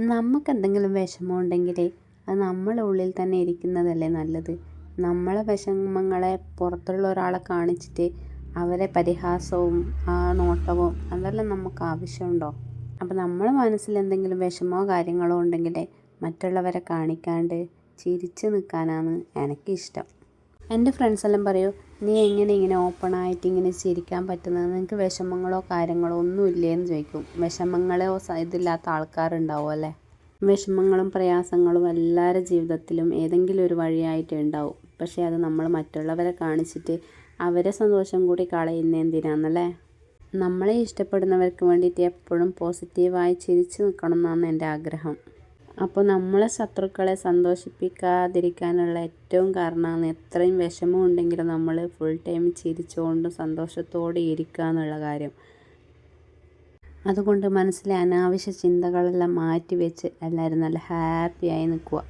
നമുക്കെന്തെങ്കിലും വിഷമമുണ്ടെങ്കിൽ അത് നമ്മളെ ഉള്ളിൽ തന്നെ ഇരിക്കുന്നതല്ലേ നല്ലത്. നമ്മളെ വിഷമങ്ങളെ പുറത്തുള്ള ഒരാളെ കാണിച്ചിട്ട് അവരെ പരിഹാസവും ആ നോട്ടവും അതെല്ലാം നമുക്ക് ആവശ്യമുണ്ടോ? അപ്പോൾ നമ്മളെ മനസ്സിൽ എന്തെങ്കിലും വിഷമമോ കാര്യങ്ങളോ ഉണ്ടെങ്കിൽ മറ്റുള്ളവരെ കാണിക്കാണ്ട് ചിരിച്ച് നിൽക്കാനാണ് എനിക്കിഷ്ടം. എൻ്റെ ഫ്രണ്ട്സെല്ലാം പറയും, നീ എങ്ങനെ ഇങ്ങനെ ഓപ്പണായിട്ട് ഇങ്ങനെ ചിരിക്കാൻ പറ്റുന്നത്, നിനക്ക് വിഷമങ്ങളോ കാര്യങ്ങളോ ഒന്നും ഇല്ലേന്ന് ചോദിക്കും. വിഷമങ്ങളോ ഇതില്ലാത്ത ആൾക്കാരുണ്ടാവും അല്ലേ. വിഷമങ്ങളും പ്രയാസങ്ങളും എല്ലാവരുടെ ജീവിതത്തിലും ഏതെങ്കിലും ഒരു വഴിയായിട്ട് ഉണ്ടാവും. പക്ഷേ അത് നമ്മൾ മറ്റുള്ളവരെ കാണിച്ചിട്ട് അവരെ സന്തോഷം കൂടി കളയുന്ന എന്തിനാണെന്നല്ലേ. നമ്മളെ ഇഷ്ടപ്പെടുന്നവർക്ക് വേണ്ടിയിട്ട് എപ്പോഴും പോസിറ്റീവായി ചിരിച്ചു നിൽക്കണം എന്നാണ് എൻ്റെ ആഗ്രഹം. അപ്പോൾ നമ്മളെ ശത്രുക്കളെ സന്തോഷിപ്പിക്കാതിരിക്കാനുള്ള ഏറ്റവും കാരണമാണ് എത്രയും വിഷമം ഉണ്ടെങ്കിലും നമ്മൾ ഫുൾ ടൈം ചിരിച്ചുകൊണ്ടും സന്തോഷത്തോടെ ഇരിക്കുക എന്നുള്ള കാര്യം. അതുകൊണ്ട് മനസ്സിലെ അനാവശ്യ ചിന്തകളെല്ലാം മാറ്റി വെച്ച് എല്ലാവരും നല്ല ഹാപ്പിയായി നിൽക്കുക.